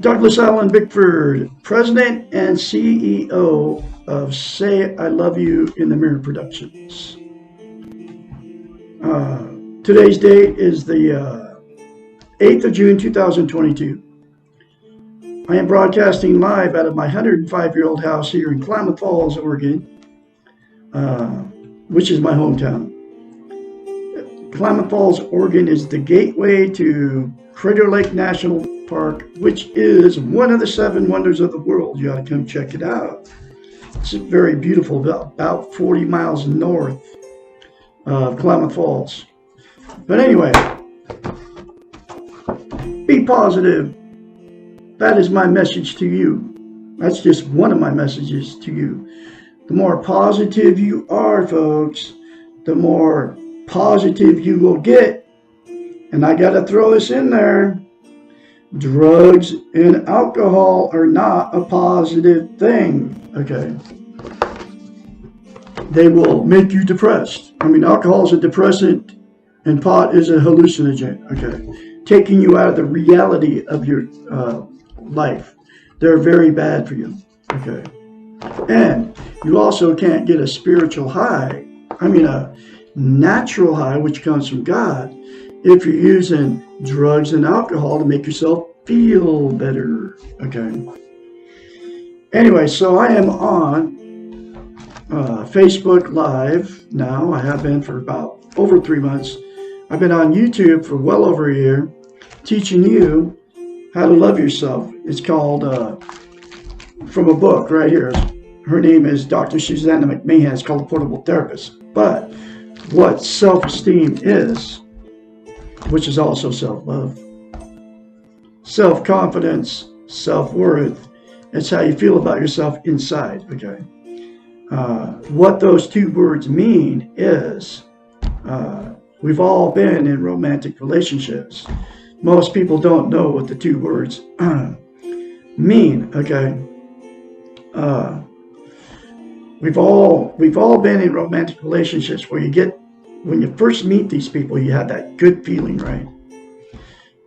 Douglas Allen Bickford, President and CEO of Say I Love You in the Mirror Productions. Today's date is the 8th of June, 2022. I am broadcasting live out of my 105-year-old house here in Klamath Falls, Oregon, which is my hometown. Klamath Falls, Oregon is the gateway to Crater Lake National Park, which is one of the 7 wonders of the world. You ought to come check it out. It's very beautiful, about 40 miles north of Klamath Falls. But anyway, be positive. That is my message to you. That's just one of my messages to you. The more positive you are, folks, the more positive you will get. And I got to throw this in there. Drugs and alcohol are not a positive thing, okay? They will make you depressed. I mean, alcohol is a depressant and pot is a hallucinogen, okay? Taking you out of the reality of your life. They're very bad for you, okay? And you also can't get a spiritual high, I mean a natural high, which comes from God, if you're using drugs and alcohol to make yourself feel better, okay? Anyway, so I am on Facebook Live now. I have been for about over 3 months. I've been on YouTube for well over a year, teaching you how to love yourself. It's called, from a book right here. Her name is Dr. Susanna McMahon. It's called The Portable Therapist. But what self-esteem is, which is also self-love, self-confidence, self-worth, it's how you feel about yourself inside, okay? What those 2 words mean is we've all been in romantic relationships. Most people don't know what the 2 words mean, okay? We've all been in romantic relationships where when you first meet these people, you have that good feeling, right?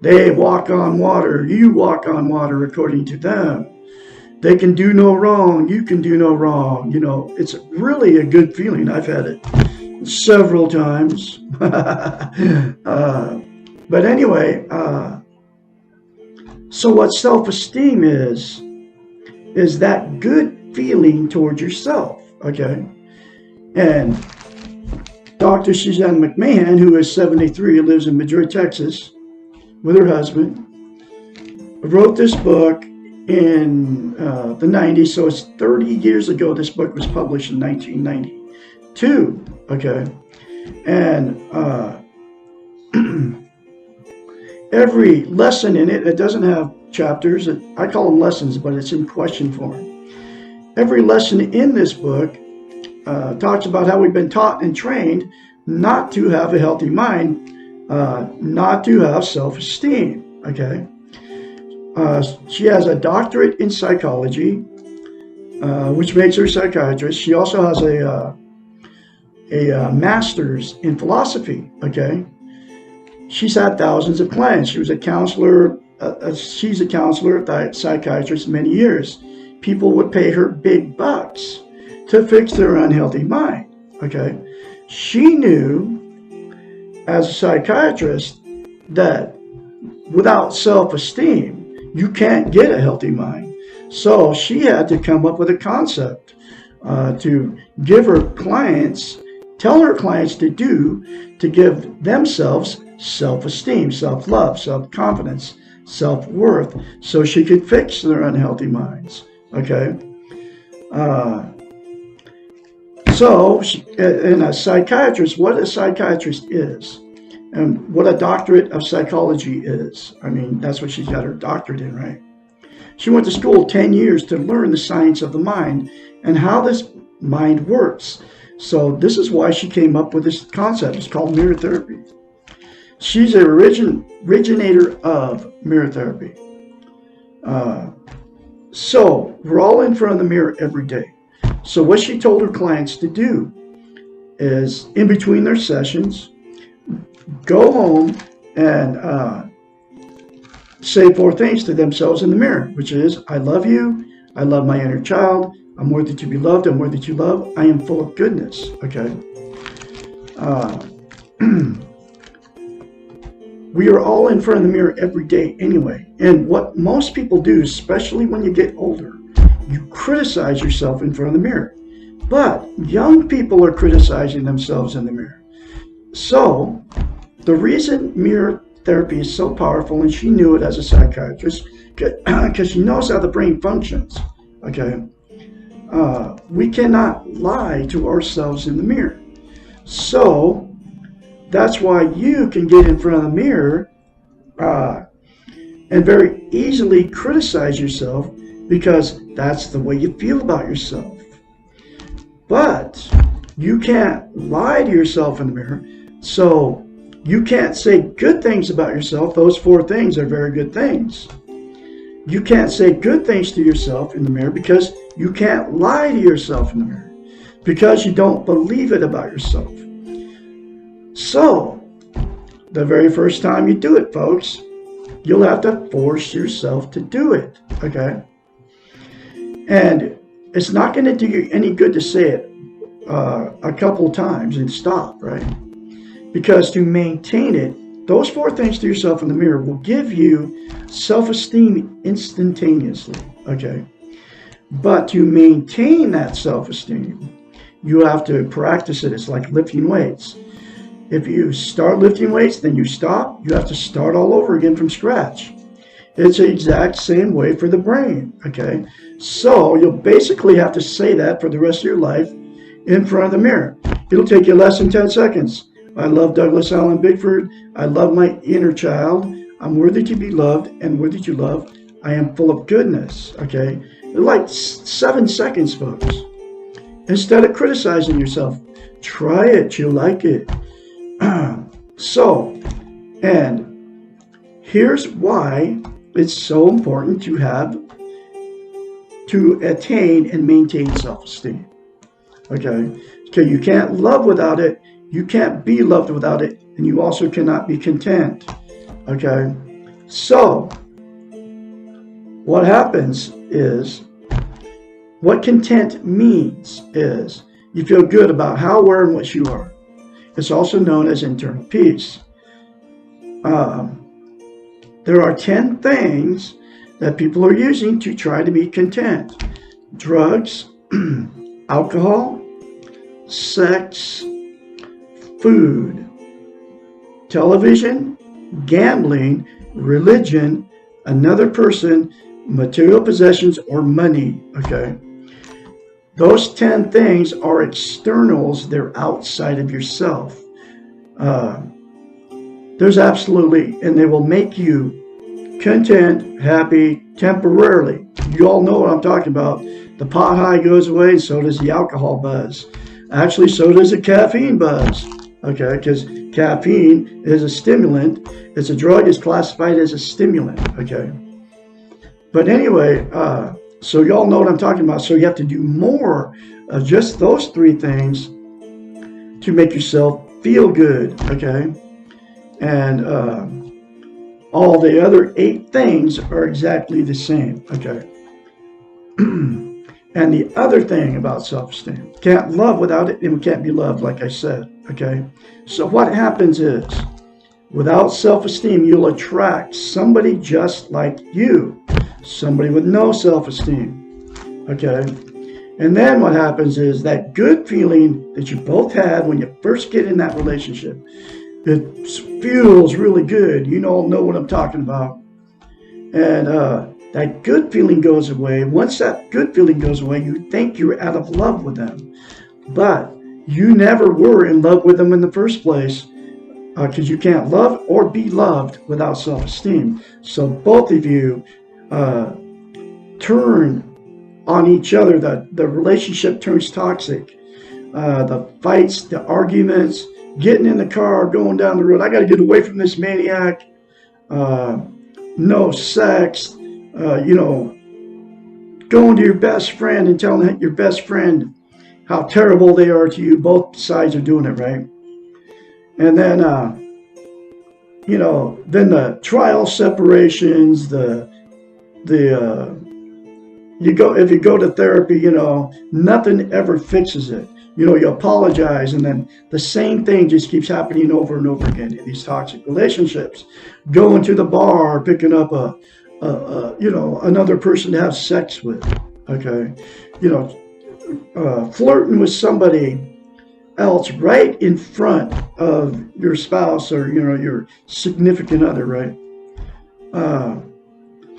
They walk on water, you walk on water according to them. They can do no wrong, you can do no wrong. You know, it's really a good feeling. I've had it several times. But anyway, so what self-esteem is that good feeling towards yourself, okay? And Dr. Suzanne McMahon, who is 73, lives in Madrid, Texas, with her husband, wrote this book in the 90s, so it's 30 years ago. This book was published in 1992, okay? And every lesson in it doesn't have chapters. I call them lessons, but it's in question form. Every lesson in this book talks about how we've been taught and trained not to have a healthy mind, not to have self-esteem, okay? She has a doctorate in psychology, which makes her a psychiatrist. She also has a master's in philosophy. Okay, she's had thousands of clients. She was a counselor. She's a counselor, psychiatrist, many years. People would pay her big bucks to fix their unhealthy mind. Okay, she knew as a psychiatrist that without self-esteem, you can't get a healthy mind. So she had to come up with a concept to give her clients, tell her clients to do to give themselves self-esteem, self-love, self-confidence, self-worth, so she could fix their unhealthy minds. Okay. And a psychiatrist, what a psychiatrist is, and what a doctorate of psychology is. I mean, that's what she's got her doctorate in, right? She went to school 10 years to learn the science of the mind and how this mind works. So this is why she came up with this concept. It's called mirror therapy. She's an originator of mirror therapy. So we're all in front of the mirror every day. So what she told her clients to do is, in between their sessions, go home and say 4 things to themselves in the mirror, which is, I love you, I love my inner child, I'm worthy to be loved, I'm worthy to love, I am full of goodness. Okay. We are all in front of the mirror every day anyway. And what most people do, especially when you get older, you criticize yourself in front of the mirror. But young people are criticizing themselves in the mirror. So the reason mirror therapy is so powerful, and she knew it as a psychiatrist, because she knows how the brain functions. Okay. We cannot lie to ourselves in the mirror. So that's why you can get in front of the mirror and very easily criticize yourself, because that's the way you feel about yourself. But you can't lie to yourself in the mirror. So you can't say good things about yourself. Those 4 things are very good things. You can't say good things to yourself in the mirror because you can't lie to yourself in the mirror, because you don't believe it about yourself. So the very first time you do it, folks, you'll have to force yourself to do it. Okay. And it's not going to do you any good to say it a couple times and stop, right? Because to maintain it, those 4 things to yourself in the mirror will give you self-esteem instantaneously, okay? But to maintain that self-esteem, you have to practice it. It's like lifting weights. If you start lifting weights, then you stop, you have to start all over again from scratch. It's the exact same way for the brain, okay? So you'll basically have to say that for the rest of your life in front of the mirror. It'll take you less than 10 seconds. I love Douglas Allen Bickford. I love my inner child. I'm worthy to be loved and worthy to love. I am full of goodness, okay? Like 7 seconds, folks. Instead of criticizing yourself, try it. You'll like it. And here's why it's so important to attain and maintain self-esteem. Okay? Okay, you can't love without it. You can't be loved without it. And you also cannot be content. Okay? So, what happens is, what content means is you feel good about how, where, and what you are. It's also known as internal peace. There are 10 things that people are using to try to be content. Drugs, alcohol, sex, food, television, gambling, religion, another person, material possessions, or money. Okay? Those 10 things are externals. They're outside of yourself. There's absolutely, and they will make you content, happy, temporarily. You all know what I'm talking about. The pot high goes away, and so does the alcohol buzz. Actually, so does the caffeine buzz. Okay, because caffeine is a stimulant. It's a drug. It's classified as a stimulant. Okay. But anyway, so y'all know what I'm talking about. So you have to do more of just those 3 things to make yourself feel good, okay? And all the other 8 things are exactly the same, okay? And the other thing about self-esteem, can't love without it, and we can't be loved, like I said, okay? So what happens is, without self-esteem, you'll attract somebody just like you, somebody with no self-esteem, okay? And then what happens is that good feeling that you both had when you first get in that relationship, it feels really good. You all know what I'm talking about. And that good feeling goes away. Once that good feeling goes away, you think you're out of love with them. But you never were in love with them in the first place, because you can't love or be loved without self-esteem. So both of you turn on each other. The relationship turns toxic. The fights, the arguments, getting in the car, going down the road. I got to get away from this maniac. No sex. Going to your best friend and telling your best friend how terrible they are to you. Both sides are doing it, right? And then, then the trial separations, if you go to therapy, nothing ever fixes it. You apologize, and then the same thing just keeps happening over and over again in these toxic relationships. Going to the bar, picking up another person to have sex with, okay? Flirting with somebody else right in front of your spouse or, your significant other, right?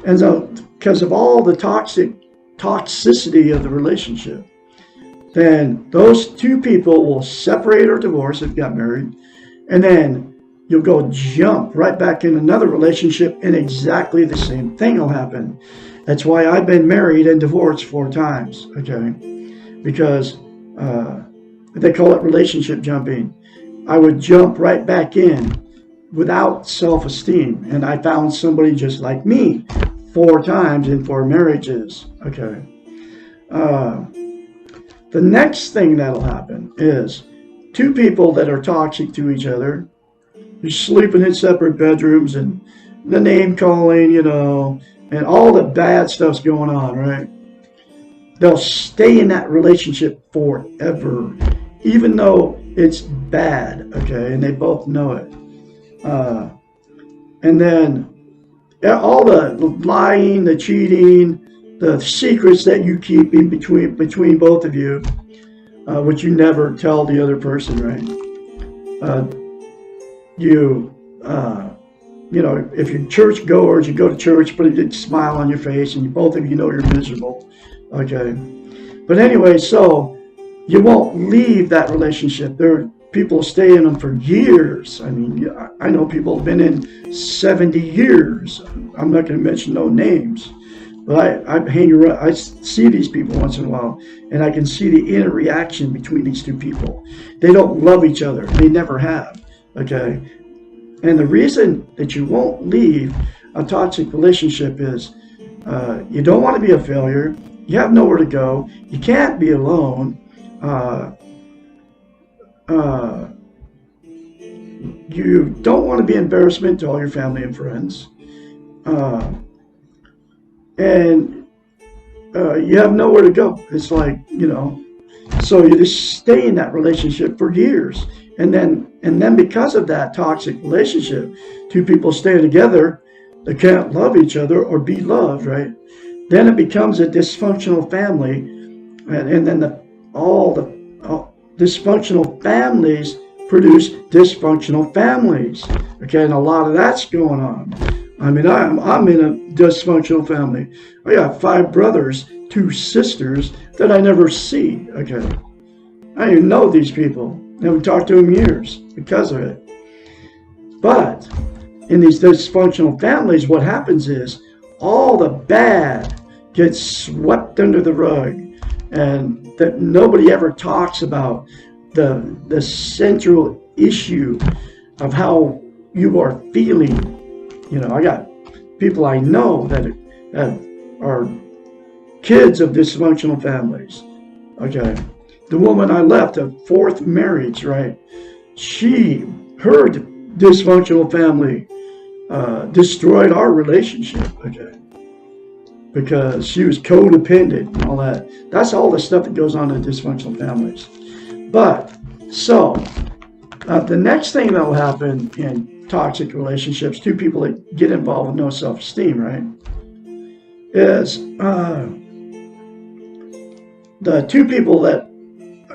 And so, because of all the toxicity of the relationship, then those 2 people will separate or divorce if you got married, and then you'll go jump right back in another relationship, and exactly the same thing will happen. That's why I've been married and divorced 4 times, okay? Because they call it relationship jumping. I would jump right back in without self-esteem, and I found somebody just like me 4 times in 4 marriages, okay? The next thing that'll happen is 2 people that are toxic to each other, they're sleeping in separate bedrooms, and the name calling, and all the bad stuff's going on, right? They'll stay in that relationship forever, even though it's bad, okay? And they both know it. And then all the lying, the cheating, the secrets that you keep in between both of you, which you never tell the other person, right? If you're church goers, you go to church, put a big smile on your face, and both of you know you're miserable, okay? But anyway, so you won't leave that relationship. There are people stay in them for years. I mean, I know people have been in 70 years. I'm not going to mention no names. But I hang around, I see these people once in a while, and I can see the inner reaction between these 2 people. They don't love each other. They never have, okay? And the reason that you won't leave a toxic relationship is you don't want to be a failure. You have nowhere to go. You can't be alone. You don't want to be embarrassment to all your family and friends. And you have nowhere to go. It's like, so you just stay in that relationship for years. And then because of that toxic relationship, 2 people stay together, they can't love each other or be loved, right? Then it becomes a dysfunctional family. And then all dysfunctional families produce dysfunctional families. Okay, and a lot of that's going on. I mean, I'm in a dysfunctional family. I got 5 brothers, 2 sisters that I never see. Okay, I don't even know these people. I haven't talked to them years because of it. But in these dysfunctional families, what happens is all the bad gets swept under the rug, and that nobody ever talks about the central issue of how you are feeling. I got people I know that are kids of dysfunctional families, okay? the woman I left, a fourth marriage, right? Her dysfunctional family destroyed our relationship, okay? Because she was codependent and all that. That's all the stuff that goes on in dysfunctional families. But, so, the next thing that will happen in toxic relationships, two people that get involved with no self-esteem, right, is the two people that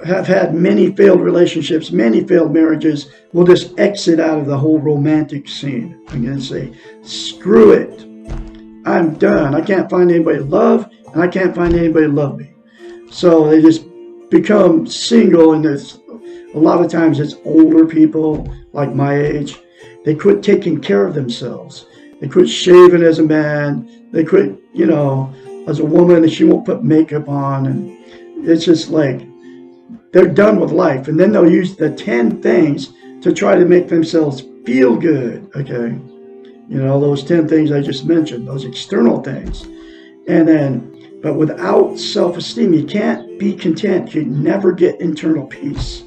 have had many failed relationships, many failed marriages, will just exit out of the whole romantic scene. I'm going to say, screw it. I'm done. I can't find anybody to love, and I can't find anybody to love me. So they just become single, and there's a lot of times it's older people like my age. They quit taking care of themselves. They quit shaving as a man. They quit, as a woman, and she won't put makeup on, and it's just like they're done with life. And then they'll use the 10 things to try to make themselves feel good, okay? Those 10 things I just mentioned, those external things. But without self-esteem, you can't be content. You never get internal peace,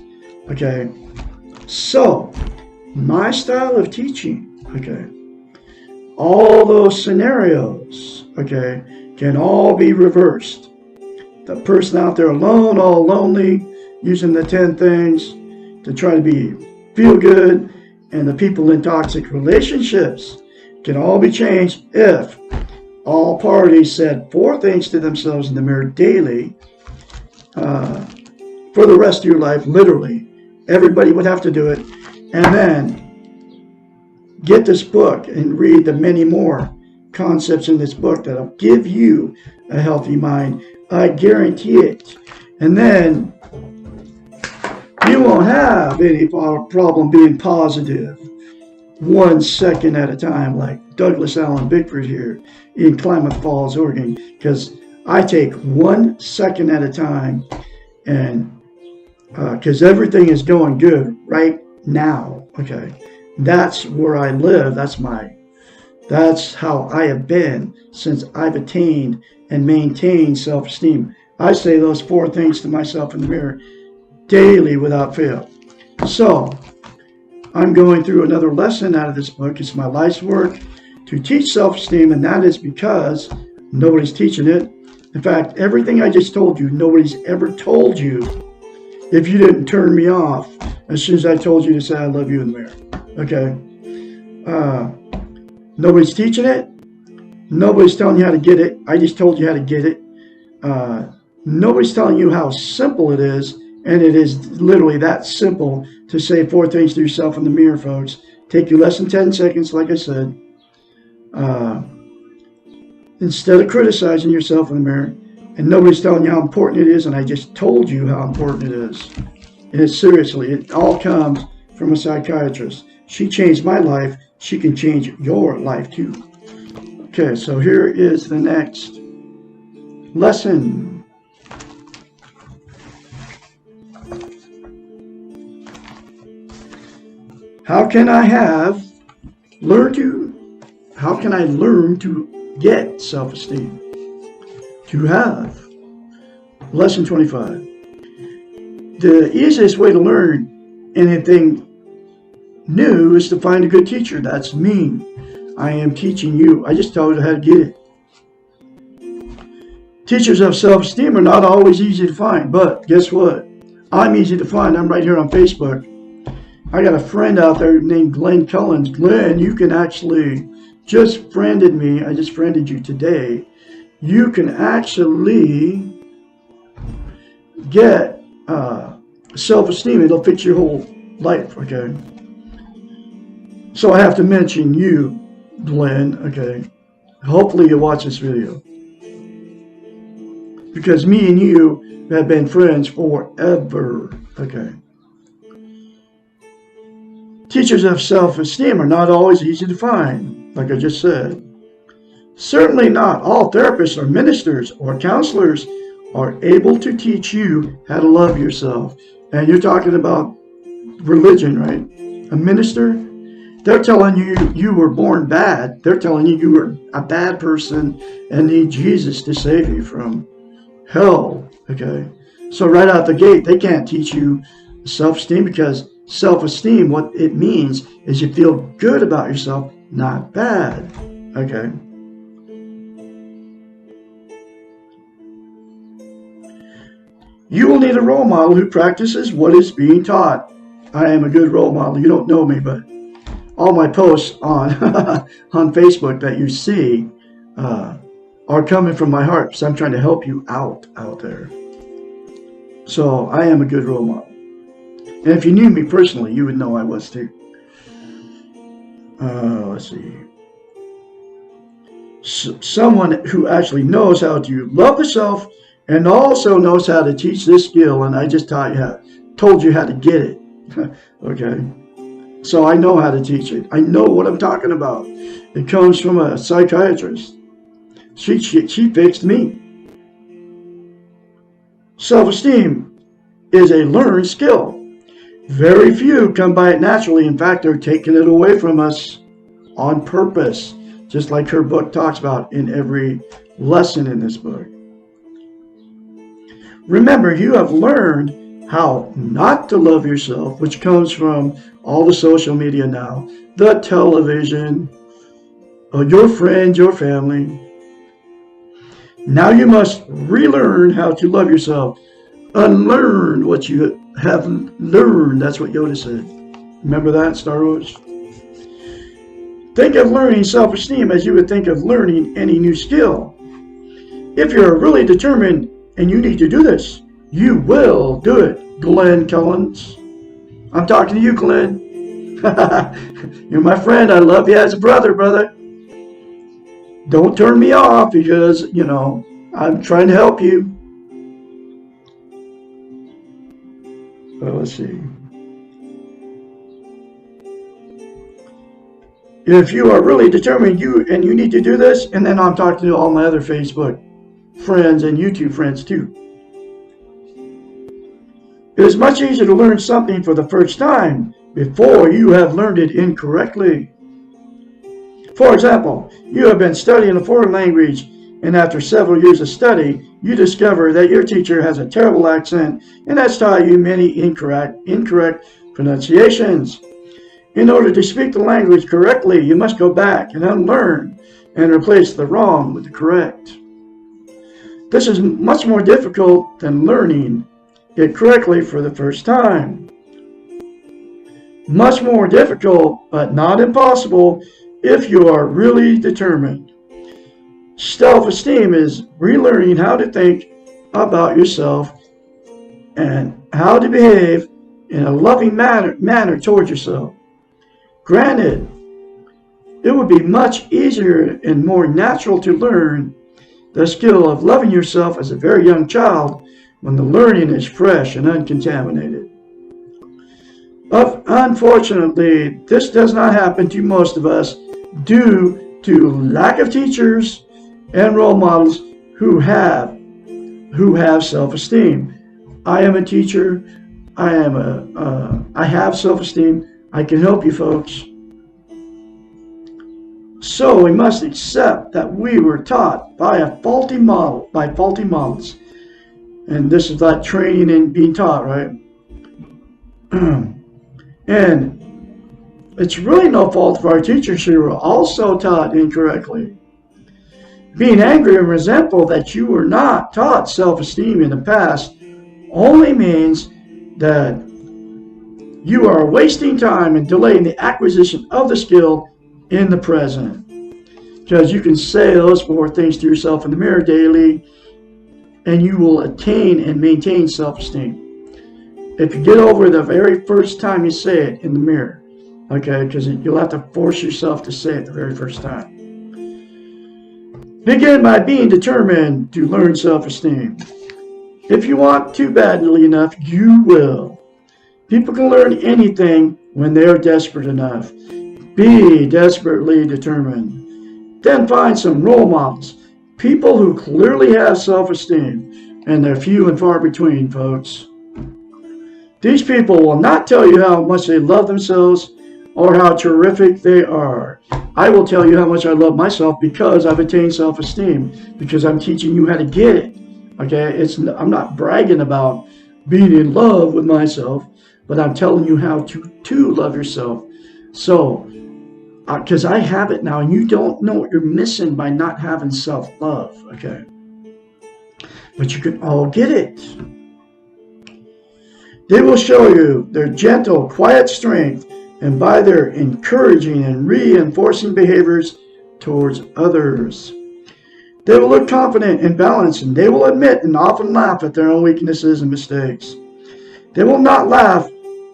okay? So, my style of teaching, okay, all those scenarios, okay, can all be reversed. The person out there alone, all lonely, using the 10 things to try to feel good, and the people in toxic relationships can all be changed if all parties said 4 things to themselves in the mirror daily for the rest of your life, literally. Everybody would have to do it. And then get this book and read the many more concepts in this book that'll give you a healthy mind. I guarantee it. And then you won't have any problem being positive 1 second at a time, like Douglas Allen Bickford here in Klamath Falls, Oregon, because I take 1 second at a time, and because everything is going good right now, okay? That's where I live. That's how I have been since I've attained and maintained self-esteem. I say those 4 things to myself in the mirror daily without fail. So, I'm going through another lesson out of this book. It's my life's work to teach self-esteem, and that is because nobody's teaching it. In fact, everything I just told you, nobody's ever told you if you didn't turn me off as soon as I told you to say I love you in the mirror. Okay? Nobody's teaching it. Nobody's telling you how to get it. I just told you how to get it. Nobody's telling you how simple it is, and it is literally that simple to say 4 things to yourself in the mirror, folks. Take you less than 10 seconds, like I said. Instead of criticizing yourself in the mirror, and nobody's telling you how important it is, and I just told you how important it is. And seriously, it all comes from a psychiatrist. She changed my life. She can change your life too. Okay, so here is the next lesson. How can I learn to get self-esteem? To have. Lesson 25. The easiest way to learn anything new is to find a good teacher. That's me. I am teaching you. I just told you how to get it. Teachers of self-esteem are not always easy to find, but guess what? I'm easy to find. I'm right here on Facebook. I got a friend out there named Glenn Cullens. Glenn, you can actually just friended me. I just friended you today. You can actually get self-esteem. It'll fix your whole life, okay? So I have to mention you, Glenn, okay? Hopefully you watch this video. Because me and you have been friends forever, okay? Teachers of self-esteem are not always easy to find, like I just said. Certainly not all therapists or ministers or counselors are able to teach you how to love yourself. And you're talking about religion, right? A minister, they're telling you you were born bad. They're telling you you were a bad person and need Jesus to save you from hell, okay? So right out the gate, they can't teach you self-esteem, because self-esteem, what it means is you feel good about yourself, not bad. Okay. You will need a role model who practices what is being taught. I am a good role model. You don't know me, but all my posts on on Facebook that you see are coming from my heart. So I'm trying to help you out there. So I am a good role model. And if you knew me personally, you would know I was too. Let's see. Someone who actually knows how to love the self and also knows how to teach this skill. And I just told you how to get it. Okay. So I know how to teach it. I know what I'm talking about. It comes from a psychiatrist. She fixed me. Self-esteem is a learned skill. Very few come by it naturally. In fact, they're taking it away from us on purpose, just like her book talks about in every lesson in this book. Remember, you have learned how not to love yourself, which comes from all the social media now, the television, your friends, your family. Now you must relearn how to love yourself. Unlearn what you have learned. That's what Yoda said. Remember that, Star Wars? Think of learning self-esteem as you would think of learning any new skill. If you're really determined and you need to do this, you will do it. Glenn Collins. I'm talking to you, Glenn. You're my friend. I love you as a brother. Don't turn me off because, I'm trying to help you. Well, let's see. If you are really determined you need to do this, and then I'm talking to all my other Facebook friends and YouTube friends too. It is much easier to learn something for the first time before you have learned it incorrectly. For example, you have been studying a foreign language, and after several years of study, you discover that your teacher has a terrible accent and has taught you many incorrect pronunciations. In order to speak the language correctly, you must go back and unlearn and replace the wrong with the correct. This is much more difficult than learning it correctly for the first time. Much more difficult, but not impossible if you are really determined. Self-esteem is relearning how to think about yourself and how to behave in a loving manner towards yourself. Granted, it would be much easier and more natural to learn the skill of loving yourself as a very young child when the learning is fresh and uncontaminated. But unfortunately, this does not happen to most of us due to lack of teachers and role models who have self-esteem. I am a teacher. I have self-esteem. I can help you folks. So we must accept that we were taught by faulty models. And this is like training and being taught, right? And it's really no fault of our teachers who were also taught incorrectly. Being angry and resentful that you were not taught self-esteem in the past only means that you are wasting time and delaying the acquisition of the skill in the present. Because you can say those 4 things to yourself in the mirror daily, and you will attain and maintain self-esteem. If you get over the very first time you say it in the mirror, okay, because you'll have to force yourself to say it the very first time. Begin by being determined to learn self-esteem. If you want to badly enough, you will. People can learn anything when they are desperate enough. Be desperately determined. Then find some role models, people who clearly have self-esteem, and they're few and far between, folks. These people will not tell you how much they love themselves or how terrific they are. I will tell you how much I love myself because I've attained self-esteem, because I'm teaching you how to get it. Okay, I'm not bragging about being in love with myself, but I'm telling you how to love yourself. So, because I have it now, and you don't know what you're missing by not having self-love. Okay, but you can all get it. They will show you their gentle, quiet strength, and by their encouraging and reinforcing behaviors towards others. They will look confident and balanced, and they will admit and often laugh at their own weaknesses and mistakes. They will not laugh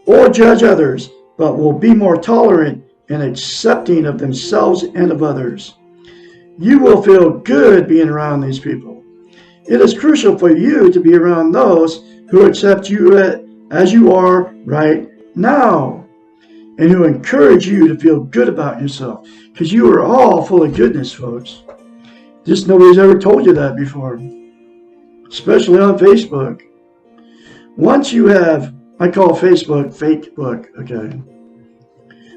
or judge others, but will be more tolerant and accepting of themselves and of others. You will feel good being around these people. It is crucial for you to be around those who accept you as you are right now and who encourage you to feel good about yourself, because you are all full of goodness, folks. Just nobody's ever told you that before, especially on Facebook. Once you have, I call Facebook fake book, okay?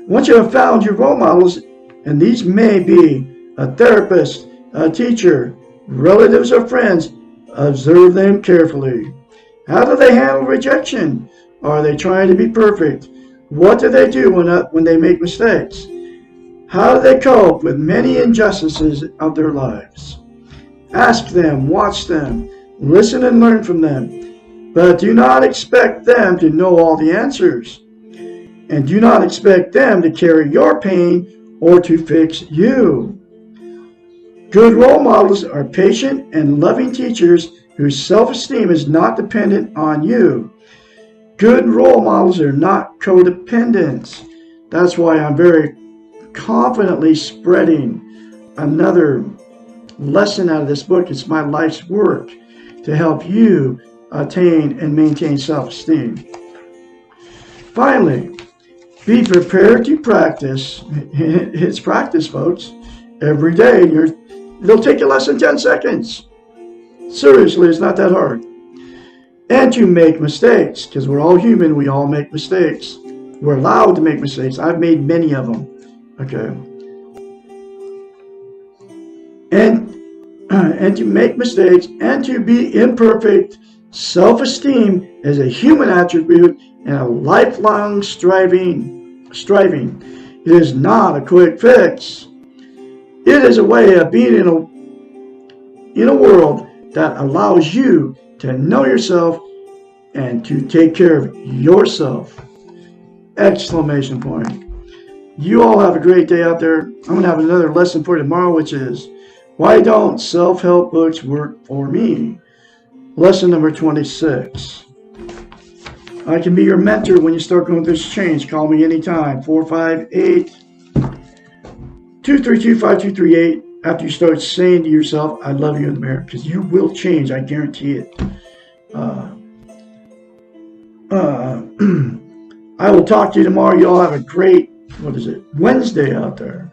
Once you have found your role models, and these may be a therapist, a teacher, relatives or friends, observe them carefully. How do they handle rejection? Are they trying to be perfect? What do they do when they make mistakes? How do they cope with many injustices of their lives? Ask them, watch them, listen and learn from them, but do not expect them to know all the answers. And do not expect them to carry your pain or to fix you. Good role models are patient and loving teachers whose self-esteem is not dependent on you. Good role models are not codependents. That's why I'm very confidently spreading another lesson out of this book. It's my life's work to help you attain and maintain self-esteem. Finally, be prepared to practice. It's practice, folks. Every day. It'll take you less than 10 seconds. Seriously, it's not that hard. And to make mistakes, because we're all human. We all make mistakes. We're allowed to make mistakes. I've made many of them. Okay. And to make mistakes and to be imperfect. Self-esteem is a human attribute and a lifelong striving. It is not a quick fix. It is a way of being in a world that allows you to know yourself and to take care of yourself. Exclamation point. You all have a great day out there. I'm going to have another lesson for you tomorrow, which is, why don't self-help books work for me? Lesson number 26. I can be your mentor when you start going through this change. Call me anytime. 458-232-5238. After you start saying to yourself, I love you in the mirror. Because you will change. I guarantee it. I will talk to you tomorrow. You all have a great, Wednesday out there.